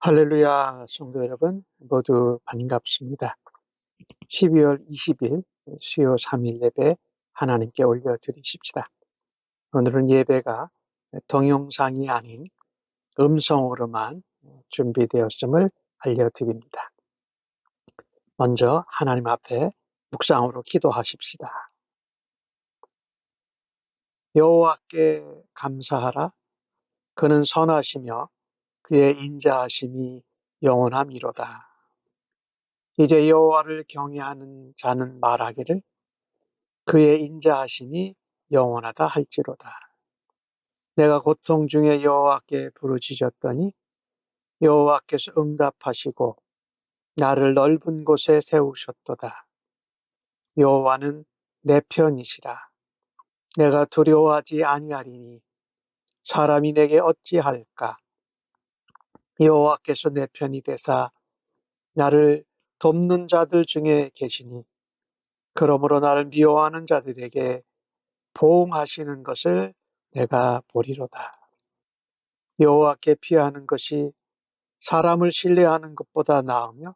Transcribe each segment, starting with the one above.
할렐루야, 성도 여러분, 모두 반갑습니다. 12월 20일 수요 3일 예배 하나님께 올려드리십시다. 오늘은 예배가 동영상이 아닌 음성으로만 준비되었음을 알려드립니다. 먼저 하나님 앞에 묵상으로 기도하십시다. 여호와께 감사하라. 그는 선하시며 그의 인자하심이 영원함이로다. 이제 여호와를 경외하는 자는 말하기를 그의 인자하심이 영원하다 할지로다. 내가 고통 중에 여호와께 부르짖었더니 여호와께서 응답하시고 나를 넓은 곳에 세우셨도다. 여호와는 내 편이시라. 내가 두려워하지 아니하리니 사람이 내게 어찌할까. 여호와께서 내 편이 되사 나를 돕는 자들 중에 계시니 그러므로 나를 미워하는 자들에게 보응하시는 것을 내가 보리로다. 여호와께 피하는 것이 사람을 신뢰하는 것보다 나으며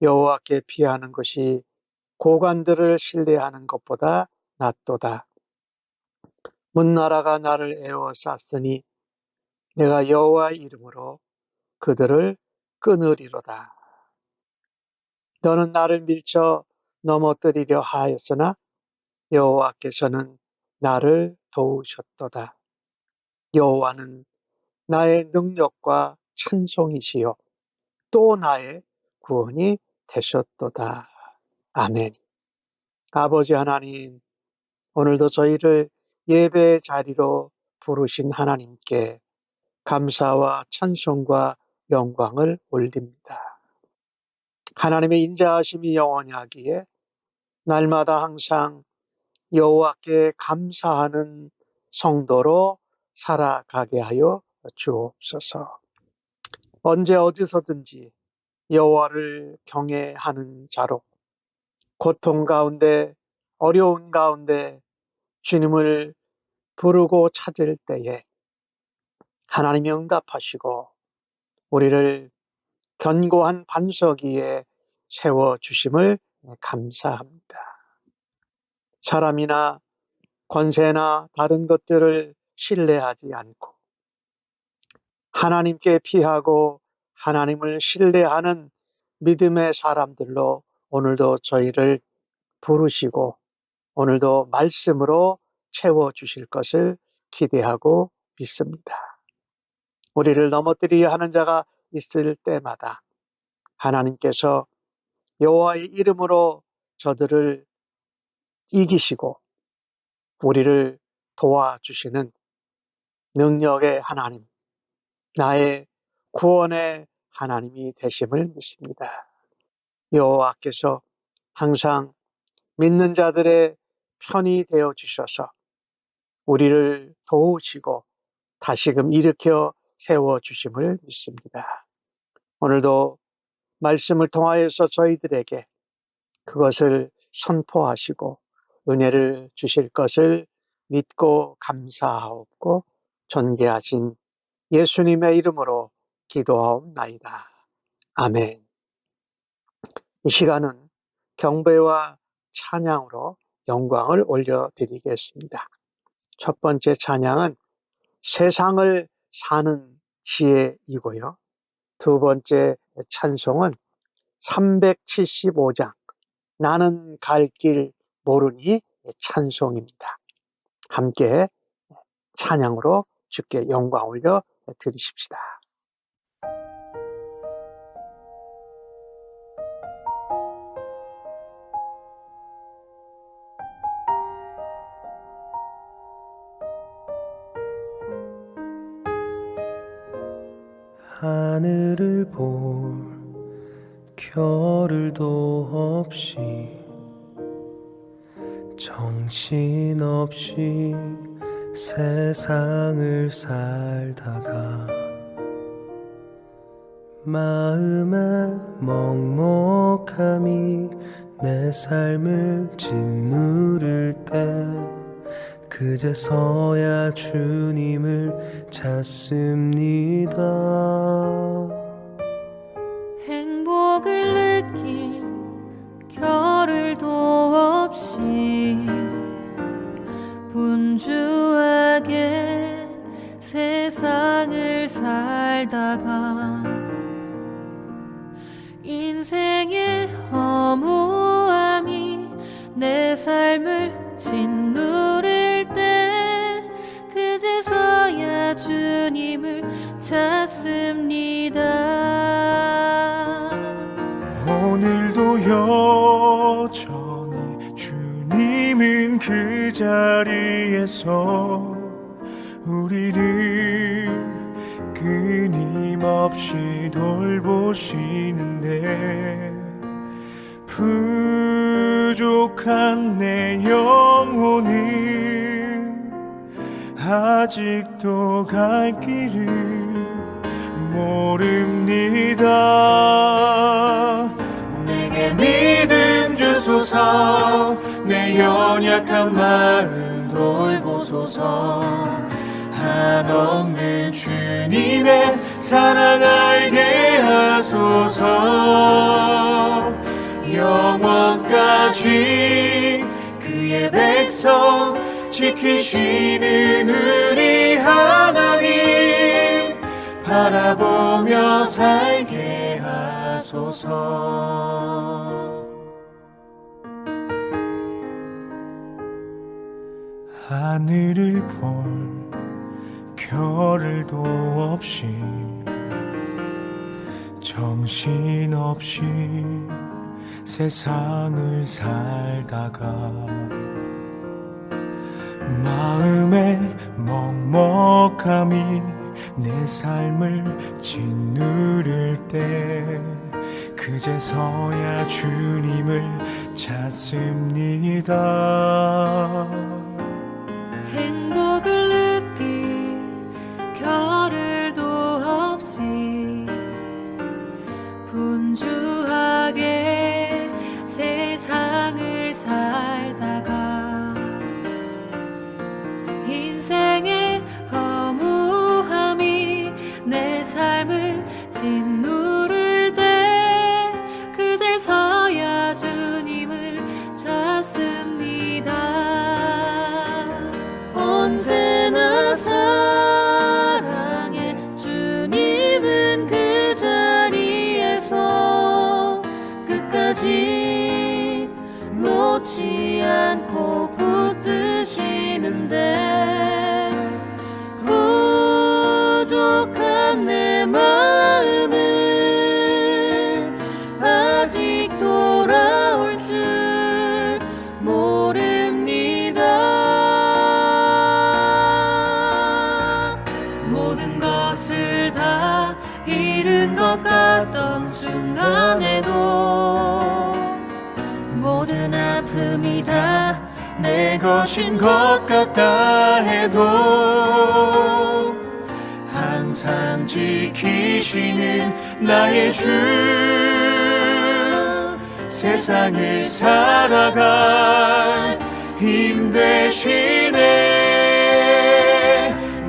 여호와께 피하는 것이 고관들을 신뢰하는 것보다 낫도다. 문나라가 나를 에워쌌으니 내가 여호와의 이름으로 그들을 끊으리로다. 너는 나를 밀쳐 넘어뜨리려 하였으나 여호와께서는 나를 도우셨도다. 여호와는 나의 능력과 찬송이시요 또 나의 구원이 되셨도다. 아멘. 아버지 하나님, 오늘도 저희를 예배의 자리로 부르신 하나님께 감사와 찬송과 영광을 올립니다. 하나님의 인자하심이 영원히 하기에 날마다 항상 여호와께 감사하는 성도로 살아가게 하여 주옵소서. 언제 어디서든지 여호와를 경외하는 자로 고통 가운데 어려운 가운데 주님을 부르고 찾을 때에 하나님이 응답하시고 우리를 견고한 반석 위에 세워주심을 감사합니다. 사람이나 권세나 다른 것들을 신뢰하지 않고 하나님께 피하고 하나님을 신뢰하는 믿음의 사람들로 오늘도 저희를 부르시고 오늘도 말씀으로 채워주실 것을 기대하고 믿습니다. 우리를 넘어뜨리려 하는 자가 있을 때마다 하나님께서 여호와의 이름으로 저들을 이기시고 우리를 도와주시는 능력의 하나님, 나의 구원의 하나님이 되심을 믿습니다. 여호와께서 항상 믿는 자들의 편이 되어 주셔서 우리를 도우시고 다시금 일으켜 세워주심을 믿습니다. 오늘도 말씀을 통하여서 저희들에게 그것을 선포하시고 은혜를 주실 것을 믿고 감사하옵고 존귀하신 예수님의 이름으로 기도하옵나이다. 아멘. 이 시간은 경배와 찬양으로 영광을 올려드리겠습니다. 첫 번째 찬양은 세상을 사는 지혜이고요. 두 번째 찬송은 375장 나는 갈 길 모르니 찬송입니다. 함께 찬양으로 주께 영광 올려 드리십시다. 하늘을 볼 겨를도 없이 정신없이 세상을 살다가 마음의 먹먹함이 내 삶을 짓누를 때 그제서야 주님을 찾습니다. 살다가 인생의 허무함이 내 삶을 짓누를 때 그제서야 주님을 찾습니다. 오늘도 여전히 주님은 그 자리에서 우리를 끊임없이 돌보시는데 부족한 내 영혼은 아직도 갈 길을 모릅니다. 내게 믿음 주소서, 내 연약한 마음 돌보소서. 한없는 주님의 사랑 알게 하소서. 영원까지 그의 백성 지키시는 우리 하나님 바라보며 살게 하소서. 하늘을 볼 겨를도 없이 정신없이 세상을 살다가 마음의 먹먹함이 내 삶을 짓누를 때 그제서야 주님을 찾습니다. 행복을 느낄 겨를도 없이 분주하게 세상을 살다가 인생의 허무함이 내 삶을 짓누를 때 그제서야 주님을 찾습니다. 언제나 사랑해 주님은 그 자리에서 끝까지 놓지 않고 붙드시는데 부족한 내 마음은 아직 돌아올 줄 모릅니다. 모든 것을 다 잃은 것 같던 순간에도 모든 아픔이 다 내 것인 것 같다 해도 항상 지키시는 나의 주 세상을 살아갈 힘 되시네.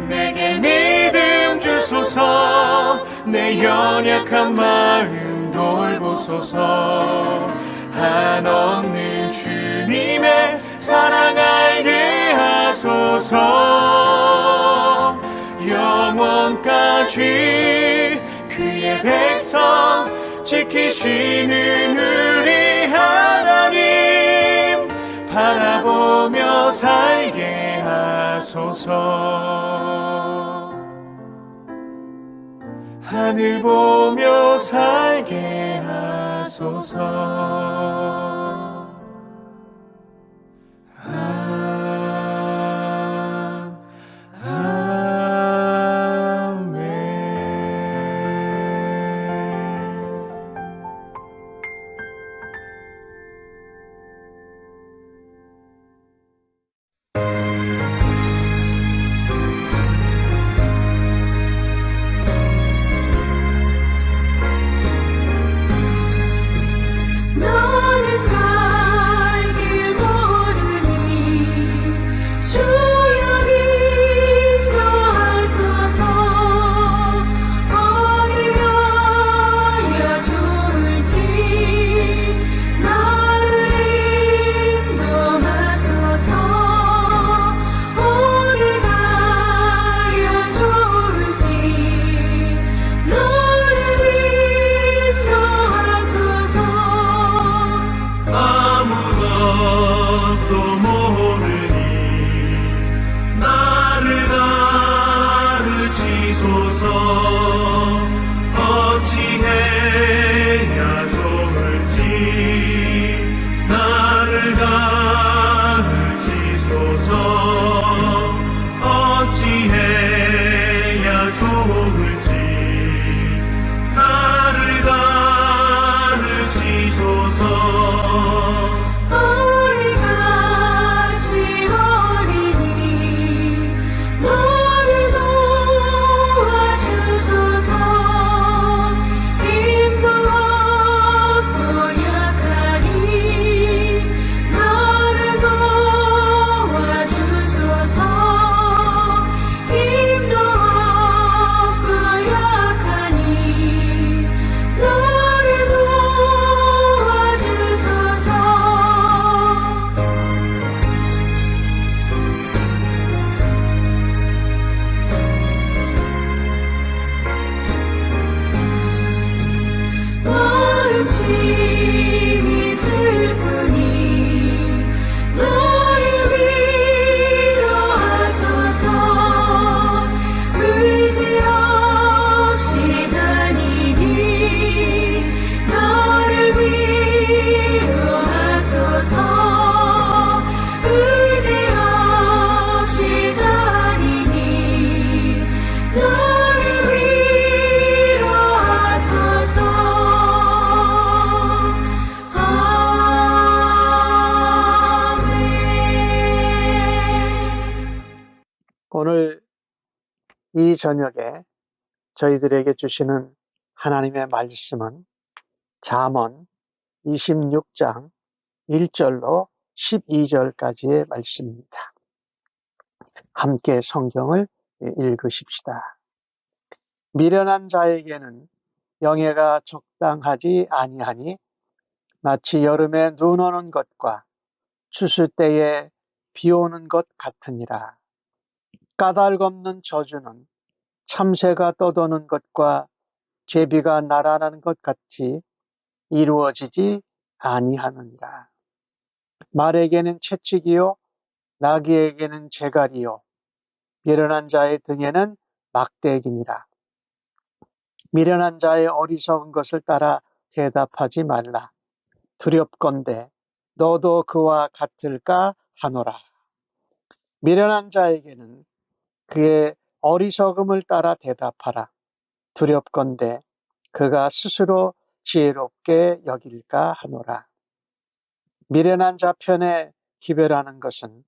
내게 믿음 주소서, 내 연약한 마음 돌보소서. 한없는 주님의 사랑 알게 하소서. 영원까지 그의 백성 지키시는 우리 하나님 바라보며 살게 하소서. 하늘 보며 살게 하소서. 너를 양심이 슬프니 너를 위로하소서. 의지 없이 다니니 너를 위로하소서. 의지 없이 다니니 너를 위로하소서. 아멘. 오늘 이 저녁에 저희들에게 주시는 하나님의 말씀은 잠언 26장 1절로 12절까지의 말씀입니다. 함께 성경을 읽으십시다. 미련한 자에게는 영예가 적당하지 아니하니 마치 여름에 눈 오는 것과 추수 때에 비 오는 것 같으니라. 까닭없는 저주는 참새가 떠도는 것과 제비가 날아가는 것 같이 이루어지지 아니하느니라. 말에게는 채찍이요 나귀에게는 재갈이요 미련한 자의 등에는 막대기니라. 미련한 자의 어리석은 것을 따라 대답하지 말라. 두렵건대 너도 그와 같을까 하노라. 미련한 자에게는 그의 어리석음을 따라 대답하라. 두렵건대 그가 스스로 지혜롭게 여길까 하노라. 미련한 자 편에 기별하는 것은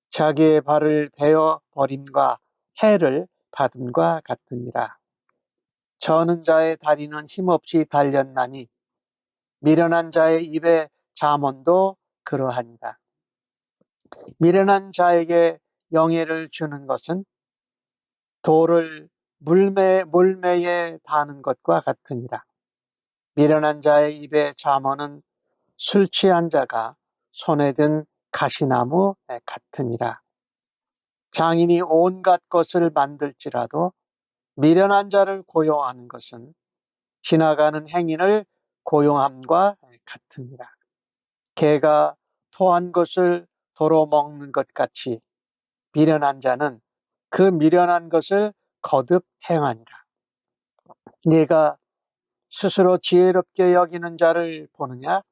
자기의 발을 베어 버림과 해를 받음과 같으니라. 저는 자의 다리는 힘없이 달렸나니 미련한 자의 입에 잠언도 그러하니라. 미련한 자에게 영예를 주는 것은 돌을 물매에 다는 것과 같으니라. 미련한 자의 입에 잠언은 술 취한 자가 손에 든 가시나무 같으니라. 장인이 온갖 것을 만들지라도 미련한 자를 고용하는 것은 지나가는 행인을 고용함과 같으니라. 개가 토한 것을 도로 먹는 것 같이 미련한 자는 그 미련한 것을 거듭 행하니라. 네가 스스로 지혜롭게 여기는 자를 보느냐?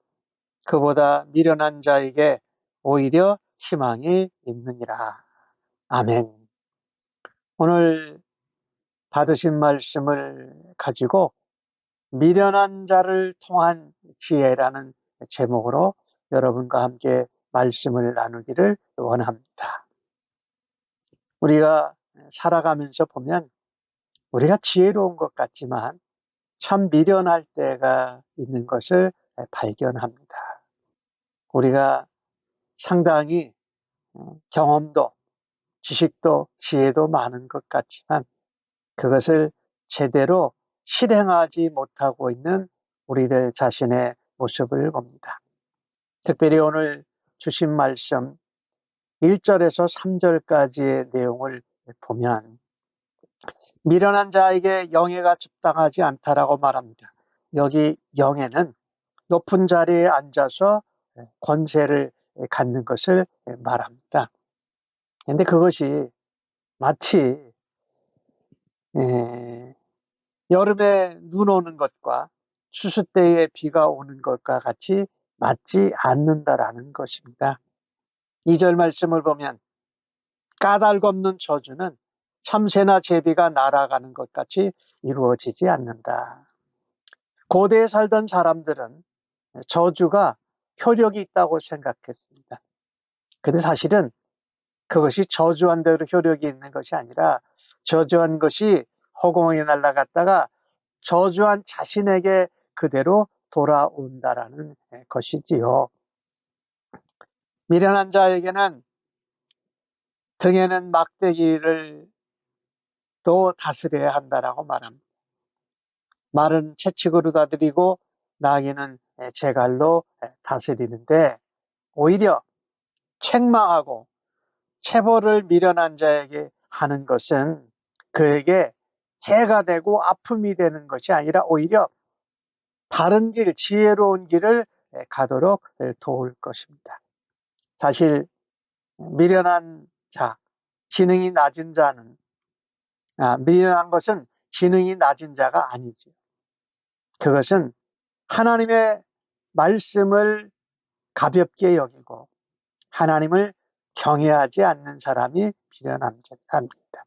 그보다 미련한 자에게 오히려 희망이 있느니라. 아멘. 오늘 받으신 말씀을 가지고 미련한 자를 통한 지혜라는 제목으로 여러분과 함께 말씀을 나누기를 원합니다. 우리가 살아가면서 보면 우리가 지혜로운 것 같지만 참 미련할 때가 있는 것을 발견합니다. 우리가 상당히 경험도, 지식도, 지혜도 많은 것 같지만 그것을 제대로 실행하지 못하고 있는 우리들 자신의 모습을 봅니다. 특별히 오늘 주신 말씀 1절에서 3절까지의 내용을 보면 미련한 자에게 영예가 적당하지 않다라고 말합니다. 여기 영예는 높은 자리에 앉아서 권세를 갖는 것을 말합니다. 그런데 그것이 마치 여름에 눈 오는 것과 추수 때에 비가 오는 것과 같이 맞지 않는다라는 것입니다. 2절 말씀을 보면 까닭없는 저주는 참새나 제비가 날아가는 것 같이 이루어지지 않는다. 고대에 살던 사람들은 저주가 효력이 있다고 생각했습니다. 근데 사실은 그것이 저주한 대로 효력이 있는 것이 아니라 저주한 것이 허공에 날아갔다가 저주한 자신에게 그대로 돌아온다라는 것이지요. 미련한 자에게는 등에는 막대기를 또 다스려야 한다라고 말합니다. 말은 채찍으로 다스리고 나귀는 재갈로 다스리는데 오히려 책망하고 체벌을 미련한 자에게 하는 것은 그에게 해가 되고 아픔이 되는 것이 아니라 오히려 바른 길, 지혜로운 길을 가도록 도울 것입니다. 사실 미련한 자, 지능이 낮은 자는 미련한 것은 지능이 낮은 자가 아니죠. 그것은 하나님의 말씀을 가볍게 여기고 하나님을 경외하지 않는 사람이 미련한 자입니다.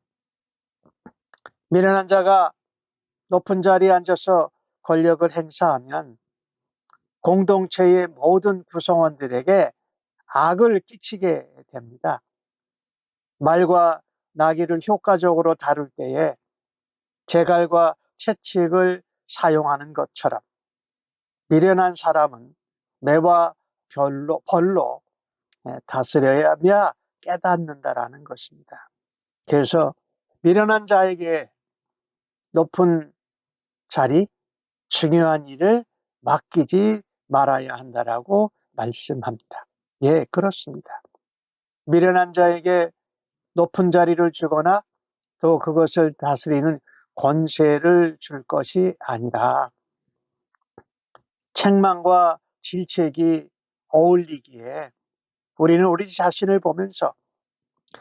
미련한 자가 높은 자리에 앉아서 권력을 행사하면 공동체의 모든 구성원들에게 악을 끼치게 됩니다. 말과 나귀를 효과적으로 다룰 때에 재갈과 채찍을 사용하는 것처럼 미련한 사람은 매와 벌로 다스려야 깨닫는다라는 것입니다. 그래서 미련한 자에게 높은 자리, 중요한 일을 맡기지 말아야 한다라고 말씀합니다. 예, 그렇습니다. 미련한 자에게 높은 자리를 주거나 또 그것을 다스리는 권세를 줄 것이 아니라 책망과 질책이 어울리기에 우리는 우리 자신을 보면서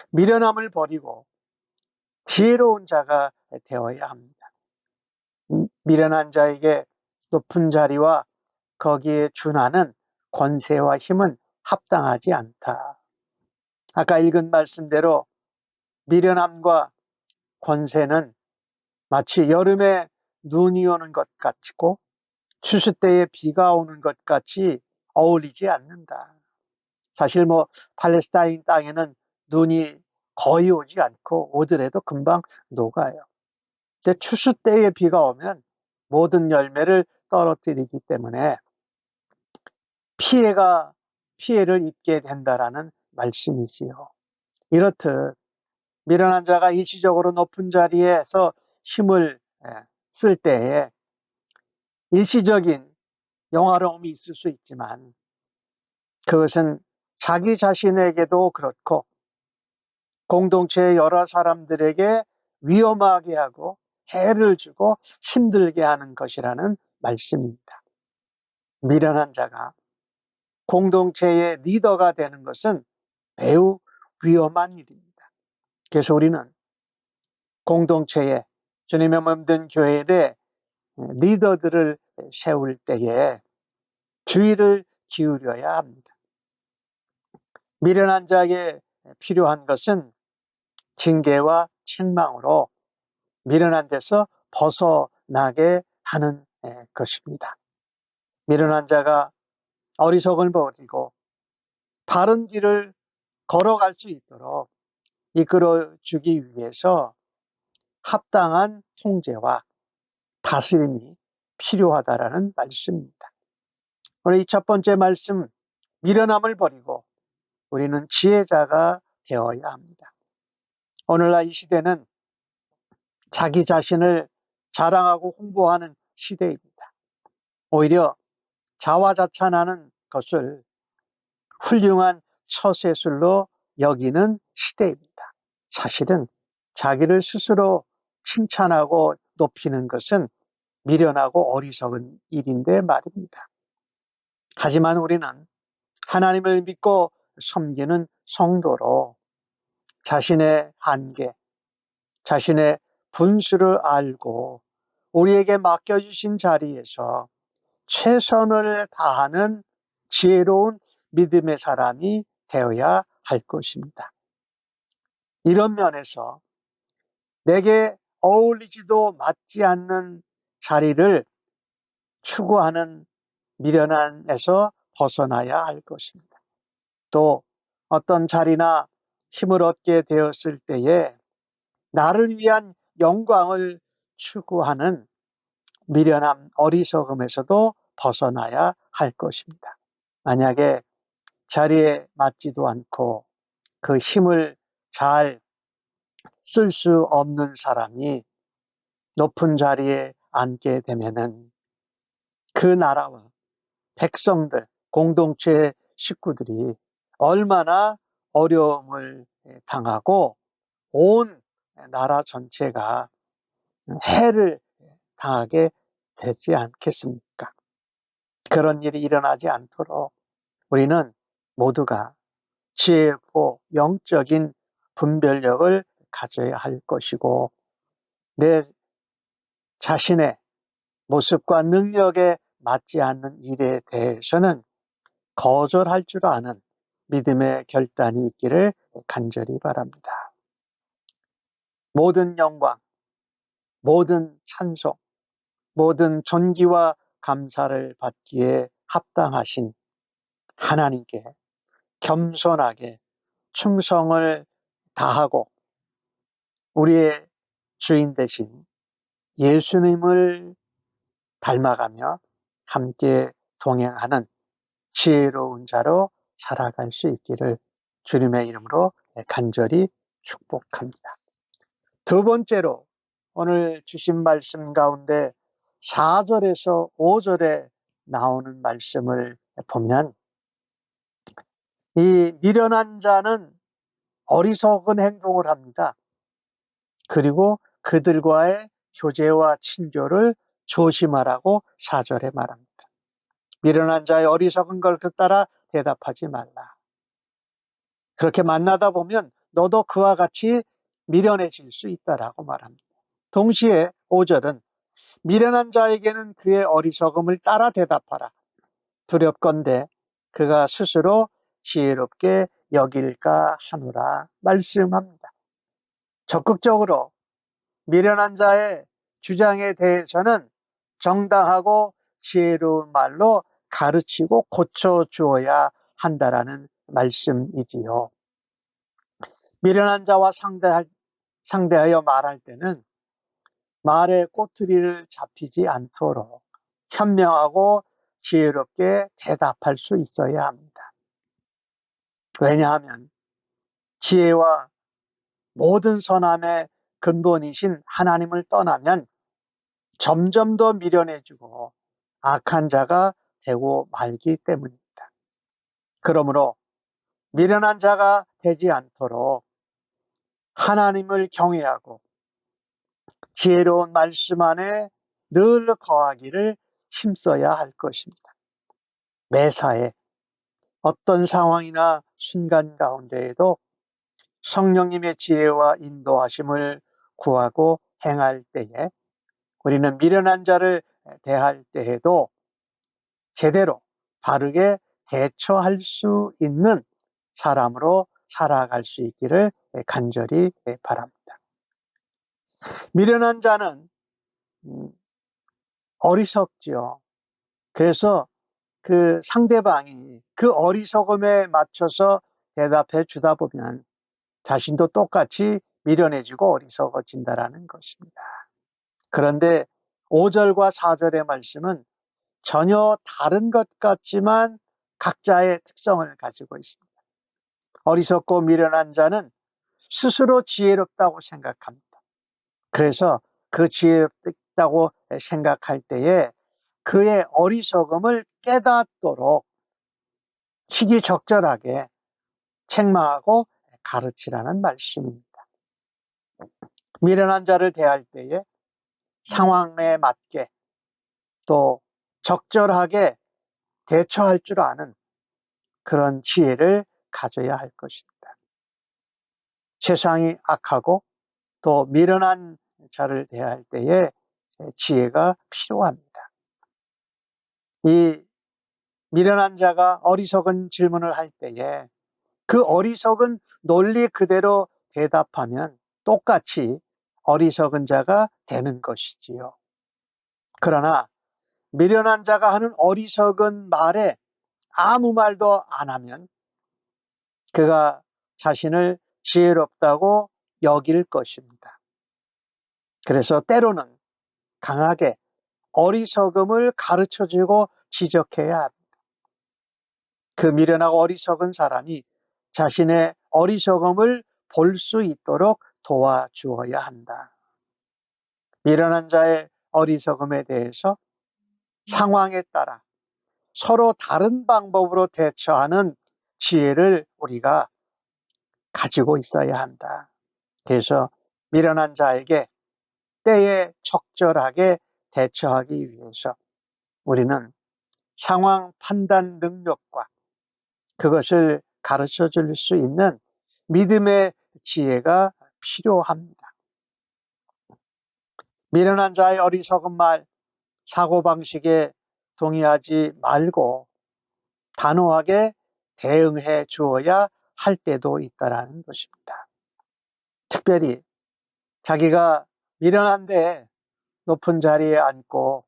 미련함을 버리고 지혜로운 자가 되어야 합니다. 미련한 자에게 높은 자리와 거기에 준하는 권세와 힘은 합당하지 않다. 아까 읽은 말씀대로 미련함과 권세는 마치 여름에 눈이 오는 것 같고 추수 때에 비가 오는 것 같이 어울리지 않는다. 사실 팔레스타인 땅에는 눈이 거의 오지 않고 오더라도 금방 녹아요. 근데 추수 때에 비가 오면 모든 열매를 떨어뜨리기 때문에 피해를 입게 된다라는 말씀이지요. 이렇듯 미련한 자가 일시적으로 높은 자리에서 힘을 쓸 때에 일시적인 영화로움이 있을 수 있지만 그것은 자기 자신에게도 그렇고 공동체의 여러 사람들에게 위험하게 하고 해를 주고 힘들게 하는 것이라는 말씀입니다. 미련한 자가 공동체의 리더가 되는 것은 매우 위험한 일입니다. 그래서 우리는 공동체에 주님의 몸된 교회에 리더들을 세울 때에 주의를 기울여야 합니다. 미련한 자에게 필요한 것은 징계와 책망으로 미련한 데서 벗어나게 하는 것입니다. 미련한 자가 어리석음을 버리고 바른 길을 걸어갈 수 있도록 이끌어주기 위해서 합당한 통제와 다스림이 필요하다라는 말씀입니다. 오늘 이 첫 번째 말씀, 미련함을 버리고 우리는 지혜자가 되어야 합니다. 오늘날 이 시대는 자기 자신을 자랑하고 홍보하는 시대입니다. 오히려 자화자찬하는 것을 훌륭한 처세술로 여기는 시대입니다. 사실은 자기를 스스로 칭찬하고 높이는 것은 미련하고 어리석은 일인데 말입니다. 하지만 우리는 하나님을 믿고 섬기는 성도로 자신의 한계, 자신의 분수를 알고 우리에게 맡겨주신 자리에서 최선을 다하는 지혜로운 믿음의 사람이 되어야 할 것입니다. 이런 면에서 내게 어울리지도 맞지 않는 자리를 추구하는 미련함에서 벗어나야 할 것입니다. 또 어떤 자리나 힘을 얻게 되었을 때에 나를 위한 영광을 추구하는 미련함, 어리석음에서도 벗어나야 할 것입니다. 만약에 자리에 맞지도 않고 그 힘을 잘 쓸 수 없는 사람이 높은 자리에 앉게 되면은 그 나라와 백성들, 공동체 식구들이 얼마나 어려움을 당하고 온 나라 전체가 해를 당하게 되지 않겠습니까? 그런 일이 일어나지 않도록 우리는 모두가 지혜롭고 영적인 분별력을 가져야 할 것이고, 내 자신의 모습과 능력에 맞지 않는 일에 대해서는 거절할 줄 아는 믿음의 결단이 있기를 간절히 바랍니다. 모든 영광, 모든 찬송, 모든 존귀와 감사를 받기에 합당하신 하나님께 겸손하게 충성을 다하고 우리의 주인 되신 예수님을 닮아가며 함께 동행하는 지혜로운 자로 살아갈 수 있기를 주님의 이름으로 간절히 축복합니다. 두 번째로 오늘 주신 말씀 가운데 4절에서 5절에 나오는 말씀을 보면, 이 미련한 자는 어리석은 행동을 합니다. 그리고 그들과의 교제와 친교를 조심하라고 4절에 말합니다. 미련한 자의 어리석은 걸 따라 대답하지 말라. 그렇게 만나다 보면 너도 그와 같이 미련해질 수 있다라고 말합니다. 동시에 5절은 미련한 자에게는 그의 어리석음을 따라 대답하라. 두렵건대 그가 스스로 지혜롭게 여길까 하노라 말씀합니다. 적극적으로 미련한 자의 주장에 대해서는 정당하고 지혜로운 말로 가르치고 고쳐주어야 한다라는 말씀이지요. 미련한 자와 상대하여 말할 때는 말의 꼬투리를 잡히지 않도록 현명하고 지혜롭게 대답할 수 있어야 합니다. 왜냐하면 지혜와 모든 선함의 근본이신 하나님을 떠나면 점점 더 미련해지고 악한 자가 되고 말기 때문입니다. 그러므로 미련한 자가 되지 않도록 하나님을 경외하고 지혜로운 말씀 안에 늘 거하기를 힘써야 할 것입니다. 매사에 어떤 상황이나 순간 가운데에도 성령님의 지혜와 인도하심을 구하고 행할 때에 우리는 미련한 자를 대할 때에도 제대로 바르게 대처할 수 있는 사람으로 살아갈 수 있기를 간절히 바랍니다. 미련한 자는 어리석지요. 그래서 그 상대방이 그 어리석음에 맞춰서 대답해 주다 보면 자신도 똑같이 미련해지고 어리석어진다라는 것입니다. 그런데 5절과 4절의 말씀은 전혀 다른 것 같지만 각자의 특성을 가지고 있습니다. 어리석고 미련한 자는 스스로 지혜롭다고 생각합니다. 그래서 그 지혜롭다고 생각할 때에 그의 어리석음을 깨닫도록 시기적절하게 책망하고 가르치라는 말씀입니다. 미련한 자를 대할 때에 상황에 맞게 또 적절하게 대처할 줄 아는 그런 지혜를 가져야 할 것입니다. 세상이 악하고 또 미련한 자를 대할 때에 지혜가 필요합니다. 이 미련한 자가 어리석은 질문을 할 때에 그 어리석은 논리 그대로 대답하면 똑같이 어리석은 자가 되는 것이지요. 그러나 미련한 자가 하는 어리석은 말에 아무 말도 안 하면 그가 자신을 지혜롭다고 여길 것입니다. 그래서 때로는 강하게 어리석음을 가르쳐주고 지적해야 합니다. 그 미련하고 어리석은 사람이 자신의 어리석음을 볼 수 있도록 도와주어야 한다. 미련한 자의 어리석음에 대해서 상황에 따라 서로 다른 방법으로 대처하는 지혜를 우리가 가지고 있어야 한다. 그래서 미련한 자에게 때에 적절하게 대처하기 위해서 우리는 상황 판단 능력과 그것을 가르쳐 줄 수 있는 믿음의 지혜가 필요합니다. 미련한 자의 어리석은 말, 사고방식에 동의하지 말고 단호하게 대응해 주어야 할 때도 있다라는 것입니다. 특별히 자기가 미련한데 높은 자리에 앉고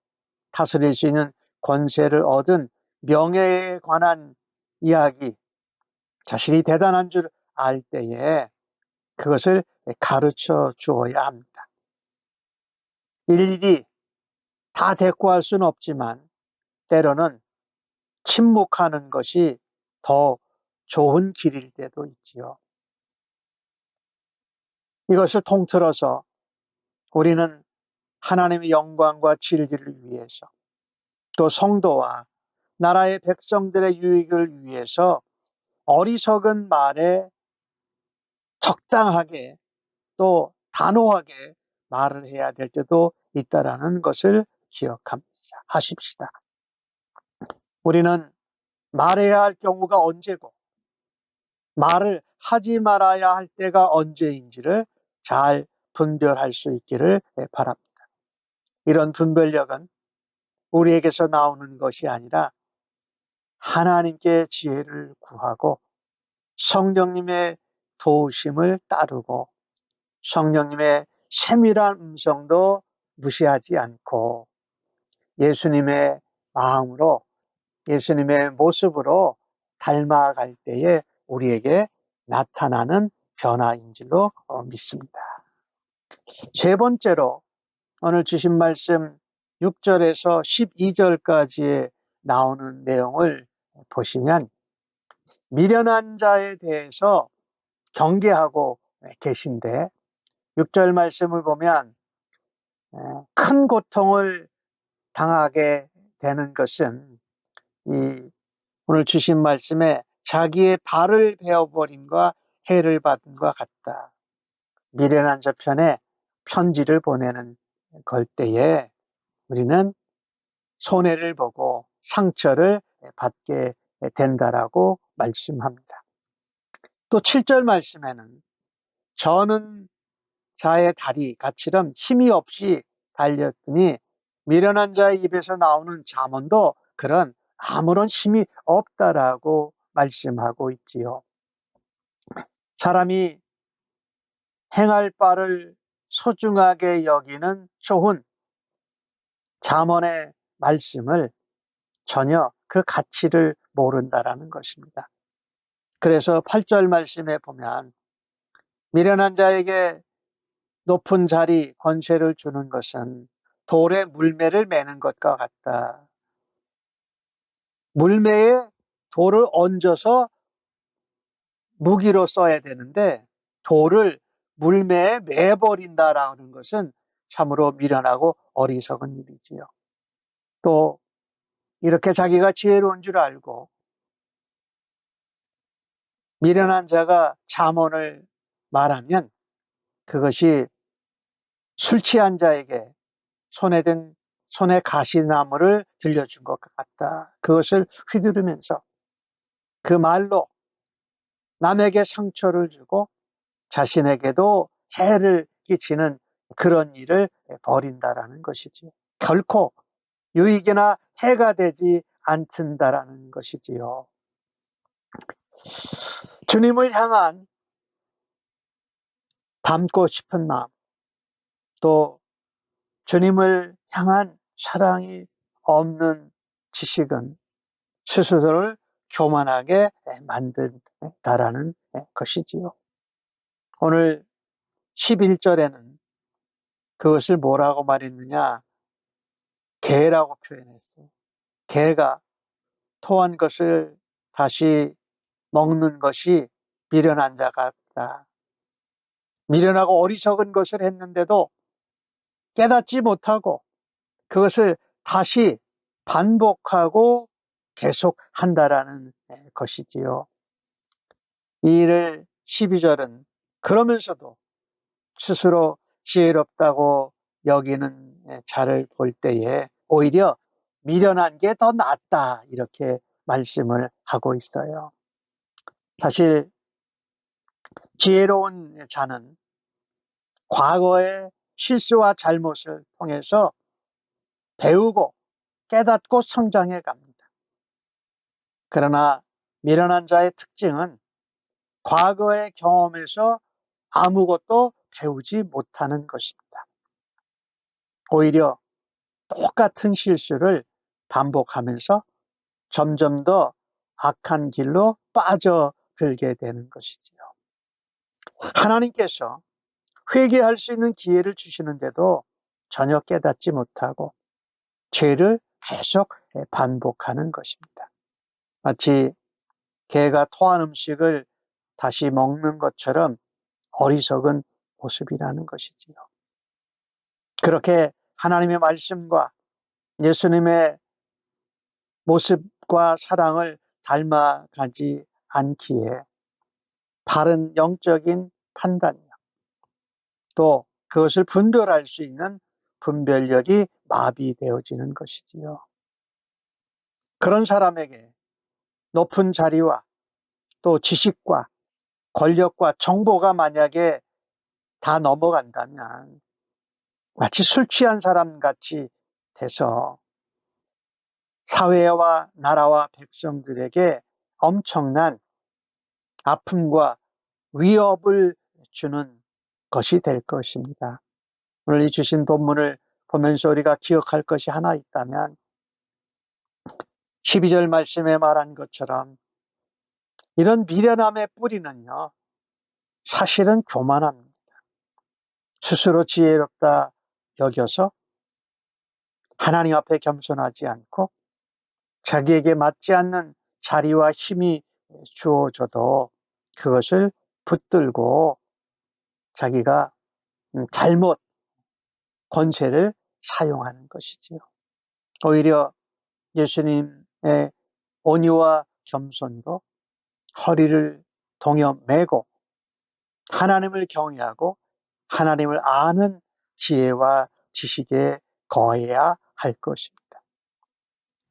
다스릴 수 있는 권세를 얻은 명예에 관한 이야기, 자신이 대단한 줄 알 때에 그것을 가르쳐 주어야 합니다. 일일이 다 대꾸할 수는 없지만 때로는 침묵하는 것이 더 좋은 길일 때도 있지요. 이것을 통틀어서 우리는 하나님의 영광과 진리를 위해서 또 성도와 나라의 백성들의 유익을 위해서 어리석은 말에 적당하게 또 단호하게 말을 해야 될 때도 있다라는 것을 기억하십시다. 우리는 말해야 할 경우가 언제고 말을 하지 말아야 할 때가 언제인지를 잘 분별할 수 있기를 바랍니다. 이런 분별력은 우리에게서 나오는 것이 아니라 하나님께 지혜를 구하고 성령님의 도우심을 따르고 성령님의 세밀한 음성도 무시하지 않고 예수님의 마음으로 예수님의 모습으로 닮아갈 때에 우리에게 나타나는 변화인 줄로 믿습니다. 세 번째로 오늘 주신 말씀 6절에서 12절까지에 나오는 내용을 보시면 미련한 자에 대해서 경계하고 계신데 6절 말씀을 보면 큰 고통을 당하게 되는 것은 이 오늘 주신 말씀에 자기의 발을 베어버림과 해를 받음과 같다. 미련한 자 편에 편지를 보내는 걸 때에 우리는 손해를 보고 상처를 받게 된다라고 말씀합니다. 또 7절 말씀에는 저는 자의 다리 같이럼 힘이 없이 달렸더니 미련한 자의 입에서 나오는 잠언도 그런 아무런 힘이 없다라고 말씀하고 있지요. 사람이 행할 바를 소중하게 여기는 좋은 잠언의 말씀을 전혀 그 가치를 모른다라는 것입니다. 그래서 8절 말씀에 보면 미련한 자에게 높은 자리, 권세를 주는 것은 돌에 물매를 매는 것과 같다. 물매에 돌을 얹어서 무기로 써야 되는데 돌을 물매에 매버린다라는 것은 참으로 미련하고 어리석은 일이지요. 또 이렇게 자기가 지혜로운 줄 알고 미련한 자가 잠언을 말하면 그것이 술 취한 자에게 손에 가시나무를 들려준 것 같다. 그것을 휘두르면서 그 말로 남에게 상처를 주고 자신에게도 해를 끼치는 그런 일을 벌인다라는 것이지요. 결코 유익이나 해가 되지 않는다라는 것이지요. 주님을 향한 닮고 싶은 마음, 또 주님을 향한 사랑이 없는 지식은 스스로를 교만하게 만든다라는 것이지요. 오늘 11절에는 그것을 뭐라고 말했느냐? 개라고 표현했어요. 개가 토한 것을 다시 먹는 것이 미련한 자 같다. 미련하고 어리석은 것을 했는데도 깨닫지 못하고 그것을 다시 반복하고 계속한다라는 것이지요. 이 일을 12절은 그러면서도 스스로 지혜롭다고 여기는 자를 볼 때에 오히려 미련한 게 더 낫다 이렇게 말씀을 하고 있어요. 사실 지혜로운 자는 과거의 실수와 잘못을 통해서 배우고 깨닫고 성장해 갑니다. 그러나 미련한 자의 특징은 과거의 경험에서 아무것도 배우지 못하는 것입니다. 오히려 똑같은 실수를 반복하면서 점점 더 악한 길로 빠져들게 되는 것이지요. 하나님께서 회개할 수 있는 기회를 주시는데도 전혀 깨닫지 못하고 죄를 계속 반복하는 것입니다. 마치 개가 토한 음식을 다시 먹는 것처럼 어리석은 모습이라는 것이지요. 그렇게 하나님의 말씀과 예수님의 모습과 사랑을 닮아가지 않기에 바른 영적인 판단력, 또 그것을 분별할 수 있는 분별력이 마비되어지는 것이지요. 그런 사람에게 높은 자리와 또 지식과 권력과 정보가 만약에 다 넘어간다면 마치 술 취한 사람 같이 돼서 사회와 나라와 백성들에게 엄청난 아픔과 위협을 주는 것이 될 것입니다. 오늘 이 주신 본문을 보면서 우리가 기억할 것이 하나 있다면 12절 말씀에 말한 것처럼 이런 미련함의 뿌리는요, 사실은 교만합니다. 스스로 지혜롭다 여겨서 하나님 앞에 겸손하지 않고 자기에게 맞지 않는 자리와 힘이 주어져도 그것을 붙들고 자기가 잘못 권세를 사용하는 것이지요. 오히려 예수님의 온유와 겸손도 허리를 동여 매고 하나님을 경외하고 하나님을 아는 지혜와 지식에 거해야 할 것입니다.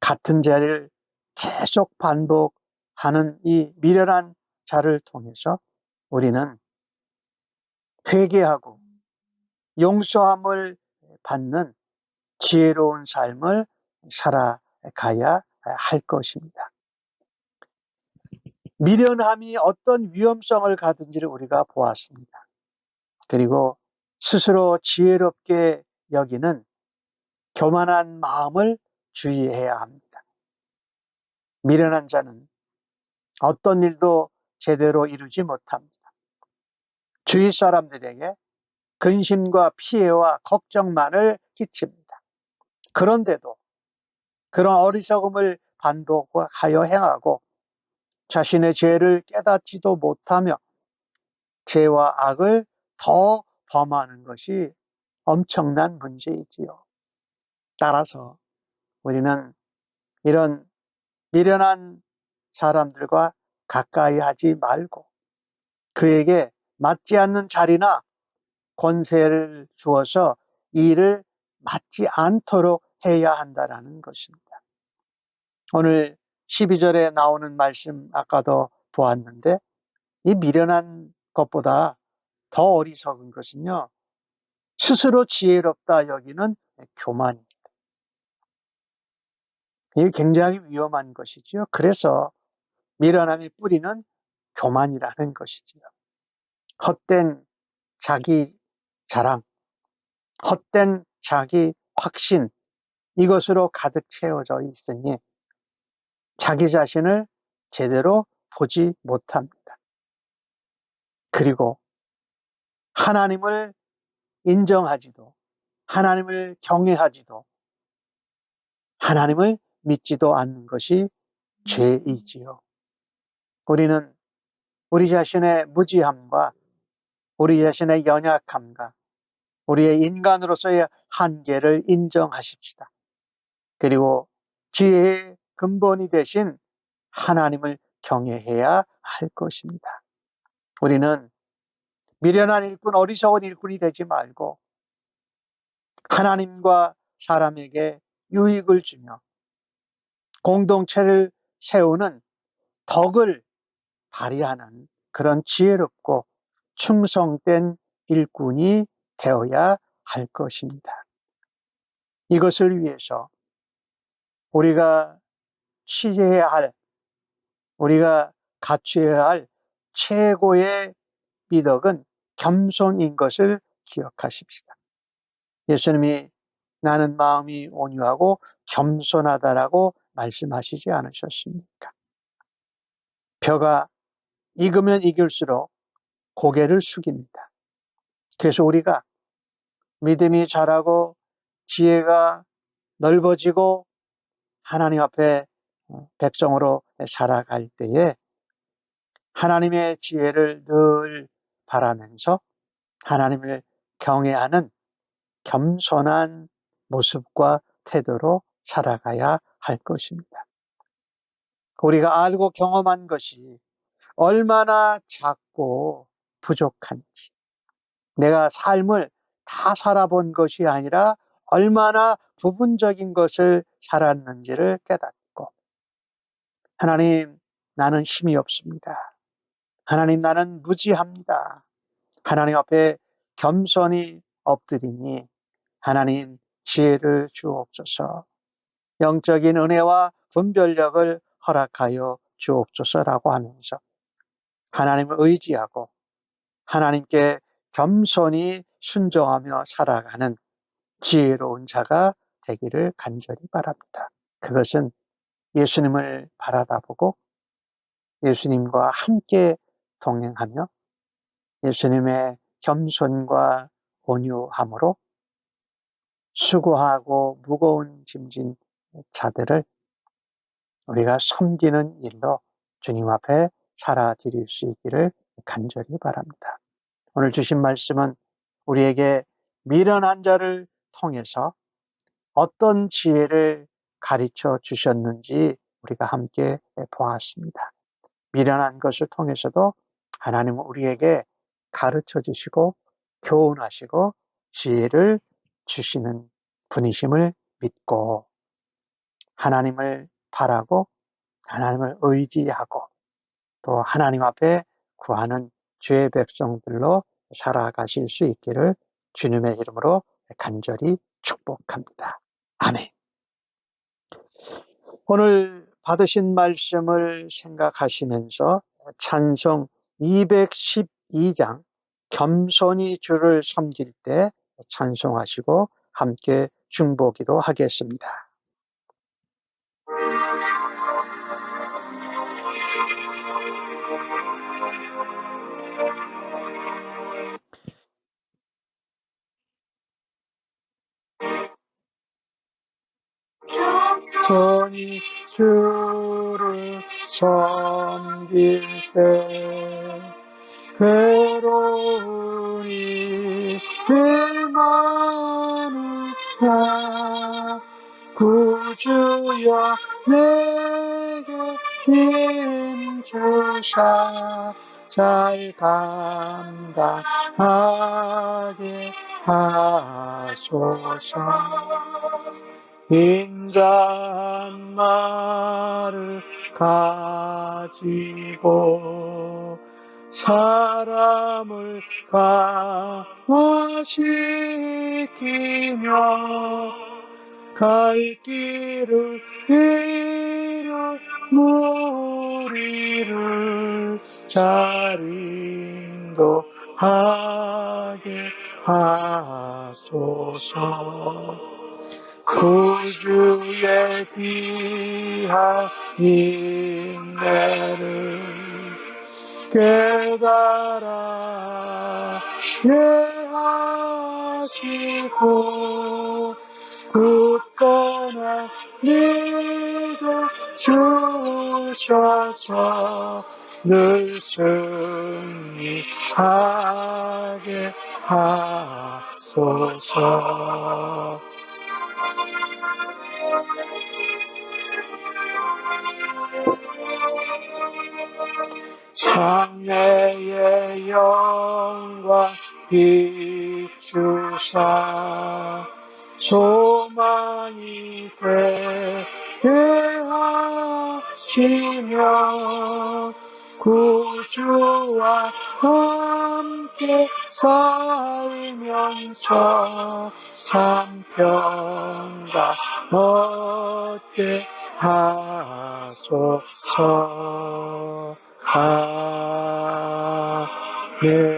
같은 죄를 계속 반복하는 이 미련한 자를 통해서 우리는 회개하고 용서함을 받는 지혜로운 삶을 살아가야 할 것입니다. 미련함이 어떤 위험성을 가든지를 우리가 보았습니다. 그리고 스스로 지혜롭게 여기는 교만한 마음을 주의해야 합니다. 미련한 자는 어떤 일도 제대로 이루지 못합니다. 주위 사람들에게 근심과 피해와 걱정만을 끼칩니다. 그런데도 그런 어리석음을 반복하여 행하고 자신의 죄를 깨닫지도 못하며 죄와 악을 더 범하는 것이 엄청난 문제이지요. 따라서 우리는 이런 미련한 사람들과 가까이 하지 말고 그에게 맞지 않는 자리나 권세를 주어서 이 일을 맞지 않도록 해야 한다는 것입니다. 오늘 12절에 나오는 말씀 아까도 보았는데 이 미련한 것보다 더 어리석은 것은요, 스스로 지혜롭다 여기는 교만입니다. 이게 굉장히 위험한 것이지요. 그래서 미련함의 뿌리는 교만이라는 것이지요. 헛된 자기 자랑, 헛된 자기 확신, 이것으로 가득 채워져 있으니 자기 자신을 제대로 보지 못합니다. 그리고 하나님을 인정하지도, 하나님을 경외하지도, 하나님을 믿지도 않는 것이 죄이지요. 우리는 우리 자신의 무지함과 우리 자신의 연약함과 우리의 인간으로서의 한계를 인정하십시다. 그리고 지혜의 근본이 되신 하나님을 경외해야 할 것입니다. 우리는 미련한 일꾼, 어리석은 일꾼이 되지 말고 하나님과 사람에게 유익을 주며 공동체를 세우는 덕을 발휘하는 그런 지혜롭고 충성된 일꾼이 되어야 할 것입니다. 이것을 위해서 우리가 취재해야 할, 우리가 갖추어야 할 최고의 미덕은 겸손인 것을 기억하십시다. 예수님이 나는 마음이 온유하고 겸손하다라고 말씀하시지 않으셨습니까? 벼가 익으면 익을수록 고개를 숙입니다. 그래서 우리가 믿음이 자라고 지혜가 넓어지고 하나님 앞에 백성으로 살아갈 때에 하나님의 지혜를 늘 바라면서 하나님을 경외하는 겸손한 모습과 태도로 살아가야 할 것입니다. 우리가 알고 경험한 것이 얼마나 작고 부족한지, 내가 삶을 다 살아본 것이 아니라 얼마나 부분적인 것을 살았는지를 깨닫고, 하나님, 나는 힘이 없습니다. 하나님, 나는 무지합니다. 하나님 앞에 겸손히 엎드리니 하나님 지혜를 주옵소서, 영적인 은혜와 분별력을 허락하여 주옵소서라고 하면서 하나님을 의지하고 하나님께 겸손히 순종하며 살아가는 지혜로운 자가 되기를 간절히 바랍니다. 그것은 예수님을 바라다보고 예수님과 함께 동행하며 예수님의 겸손과 온유함으로 수고하고 무거운 짐진 자들을 우리가 섬기는 일로 주님 앞에 살아드릴 수 있기를 간절히 바랍니다. 오늘 주신 말씀은 우리에게 미련한 자를 통해서 어떤 지혜를 가르쳐 주셨는지 우리가 함께 보았습니다. 미련한 것을 통해서도 하나님은 우리에게 가르쳐 주시고 교훈하시고 지혜를 주시는 분이심을 믿고 하나님을 바라고 하나님을 의지하고 또 하나님 앞에 구하는 주의 백성들로 살아가실 수 있기를 주님의 이름으로 간절히 축복합니다. 아멘. 오늘 받으신 말씀을 생각하시면서 찬송 212장 겸손히 주를 섬길 때 찬송하시고 함께 중보기도 하겠습니다. 겸손히 주를 섬길 때 괴로우니 내 마누라 구주여 내게 힘 주사 잘 감당하게 하소서. 인자한 말을 가지고 사람을 감화시키며 갈 길을 이루 무리를 잘 인도하게 하소서. 구주의 귀한 인내를 깨달아 예하시고 굳건한 믿음 주셔서 늘 승리하게 하소서. 장래의 영광 비추사 소망이 되게 지며 구주와 함께 살면서 삼평가 얻게 하소서. 아멘.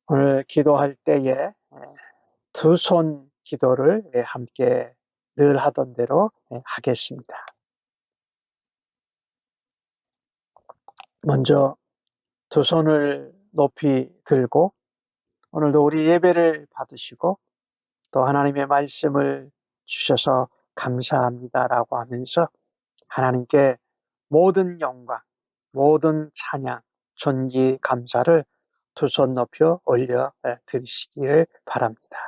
오늘 기도할 때에 두 손 기도를 함께 늘 하던 대로 하겠습니다. 먼저 두 손을 높이 들고 오늘도 우리 예배를 받으시고 또 하나님의 말씀을 주셔서 감사합니다라고 하면서 하나님께 모든 영광, 모든 찬양, 존귀, 감사를 두 손 높여 올려 드리시기를 바랍니다.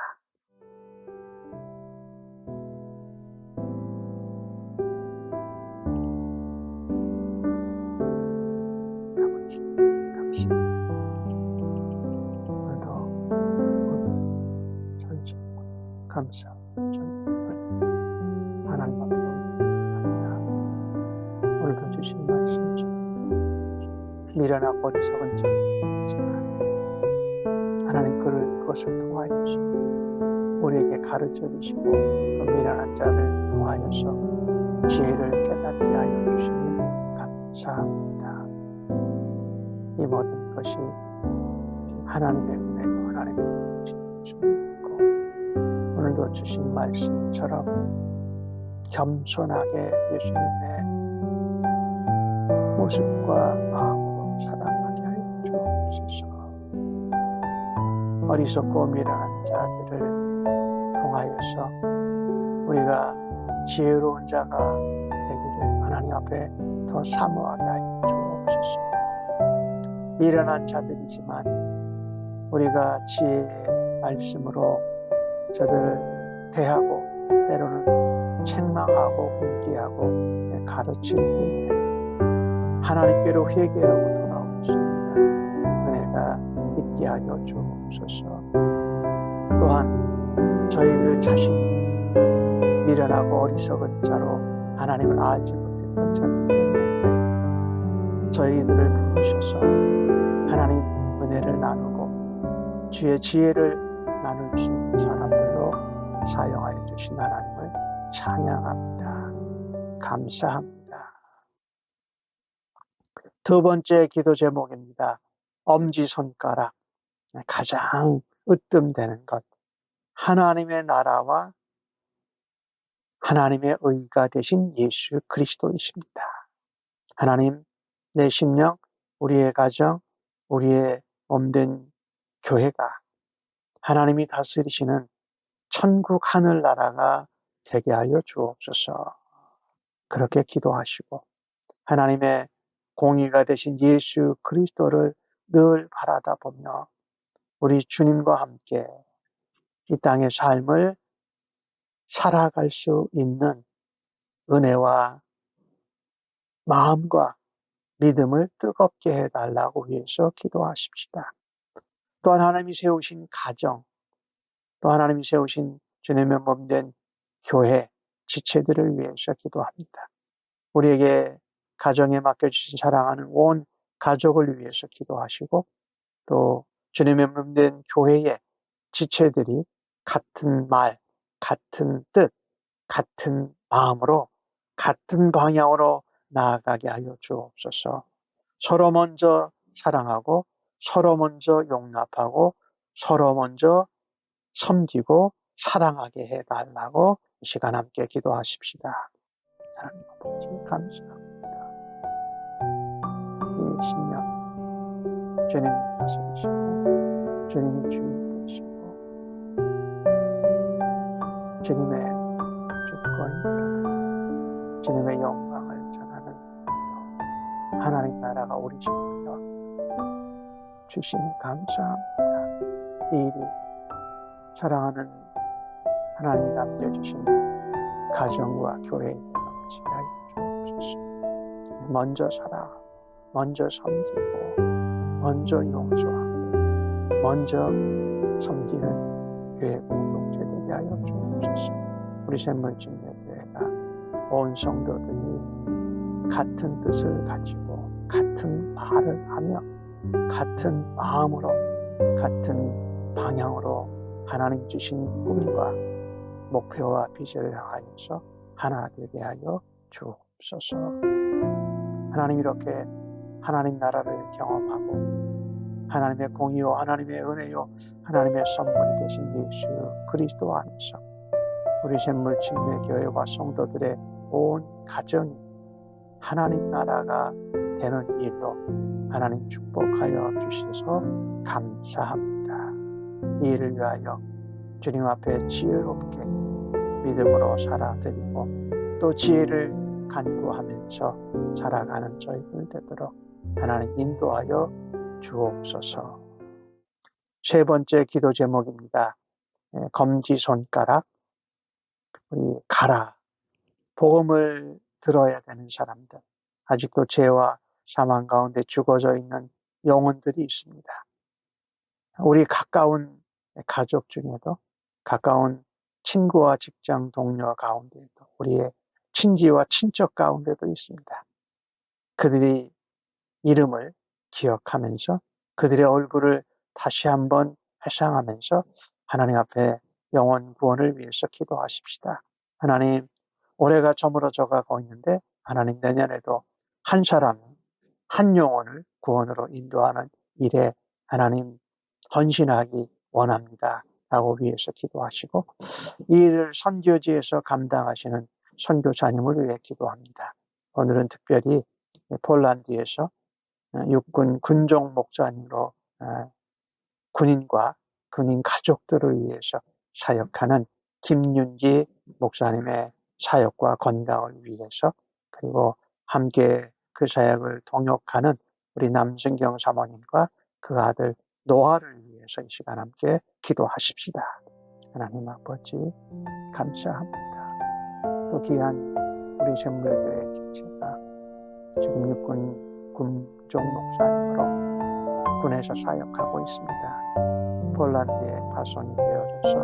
아버지, 감사합니다. 오늘도 전심 감사, 하나님 앞에 올려드립니다. 오늘도 주신 말씀 중 미련하고 어리석은 점이지만 하나님 그것을 통하여서 우리에게 가르쳐 주시고 또 미련한 자를 통하여서 지혜를 깨닫게 하여 주시니 감사합니다. 이 모든 것이 하나님의 은혜요 하나님의 도우심이고 오늘도 주신 말씀처럼 겸손하게 예수님의 모습과 마음으로 사랑하게 하여 주옵소서. 어리석고 미련한 자들을 통하여서 우리가 지혜로운 자가 되기를 하나님 앞에 더 사모하게 하여 주옵소서. 미련한 자들이지만 우리가 지혜의 말씀으로 저들을 대하고 때로는 책망하고 훈계하고 가르칠 때에 하나님께로 회개하고 돌아올 수 있는 은혜가 있게 하여 주옵소서. 또한 저희들 자신이 미련하고 어리석은 자로 하나님을 알지 못했던 자들이 있는데 저희들을 부르셔서 하나님 은혜를 나누고 주의 지혜를 나눌 수 있는 사람들로 사용하여 주신 하나님을 찬양합니다. 감사합니다. 두 번째 기도 제목입니다. 엄지손가락, 가장 으뜸되는 것. 하나님의 나라와 하나님의 의가 되신 예수 그리스도이십니다. 하나님, 내 심령, 우리의 가정, 우리의 몸된 교회가 하나님이 다스리시는 천국 하늘나라가 되게 하여 주옵소서. 그렇게 기도하시고 하나님의 공의가 되신 예수 그리스도를 늘 바라다 보며 우리 주님과 함께 이 땅의 삶을 살아갈 수 있는 은혜와 마음과 믿음을 뜨겁게 해달라고 위해서 기도하십시다. 또한 하나님이 세우신 가정, 또 하나님이 세우신 주님의 몸된 교회, 지체들을 위해서 기도합니다. 우리에게 가정에 맡겨주신 사랑하는 온 가족을 위해서 기도하시고 또 주님의 몸된 교회의 지체들이 같은 말, 같은 뜻, 같은 마음으로 같은 방향으로 나아가게 하여 주옵소서. 서로 먼저 사랑하고 서로 먼저 용납하고 서로 먼저 섬기고 사랑하게 해달라고 이 시간 함께 기도하십시다. 하나님 아버지 감사합니다. 이 신령 주님이 다스리시고 주님이 주인 되시고 주님의 주권이 드러나는 주님의 영광을 전하는 하나님 나라가 우리 집에 주시니 감사합니다. 이 일이 사랑하는 하나님 남겨주신 가정과 교회에 넘치게 하여 주옵소서. 먼저 사랑하고 먼저 섬기고 먼저 용서하고 먼저 섬기는 교회 공동체 되게 하여 주옵소서. 우리 샘물침례교회가 온 성도들이 같은 뜻을 가지고 같은 말을 하며 같은 마음으로 같은 방향으로 하나님 주신 꿈과 목표와 비전을 향하여서 하나 되게 하여 주옵소서. 하나님, 이렇게 하나님 나라를 경험하고 하나님의 공의요 하나님의 은혜요 하나님의 선물이 되신 예수 그리스도 안에서 우리 샘물침례교회와 성도들의 온 가정이 하나님 나라가 되는 일로 하나님 축복하여 주셔서 감사합니다. 이 일을 위하여 주님 앞에 지혜롭게 믿음으로 살아드리고 또 지혜를 간구하면서 살아가는 저희들 되도록 하나님 인도하여 주옵소서. 세 번째 기도 제목입니다. 검지손가락. 우리 가라. 복음을 들어야 되는 사람들, 아직도 죄와 사망 가운데 죽어져 있는 영혼들이 있습니다. 우리 가까운 가족 중에도, 가까운 친구와 직장 동료 가운데도, 우리의 친지와 친척 가운데도 있습니다. 그들이 이름을 기억하면서 그들의 얼굴을 다시 한번 회상하면서 하나님 앞에 영혼 구원을 위해서 기도하십시다. 하나님, 올해가 저물어져 가고 있는데 하나님, 내년에도 한 사람이 한 영혼을 구원으로 인도하는 일에 하나님 헌신하기 원합니다 라고 위해서 기도하시고, 이 일을 선교지에서 감당하시는 선교사님을 위해 기도합니다. 오늘은 특별히 폴란드에서 육군 군종 목사님으로 군인과 군인 가족들을 위해서 사역하는 김윤기 목사님의 사역과 건강을 위해서, 그리고 함께 그 사역을 동역하는 우리 남승경 사모님과 그 아들 노아를 위해서 이 시간 함께 기도하십시다. 하나님 아버지 감사합니다. 또 귀한 우리 샘물교회 지체가 지금 육군 군종 목사님으로 군에서 사역하고 있습니다. 폴란드에 파송이 되어져서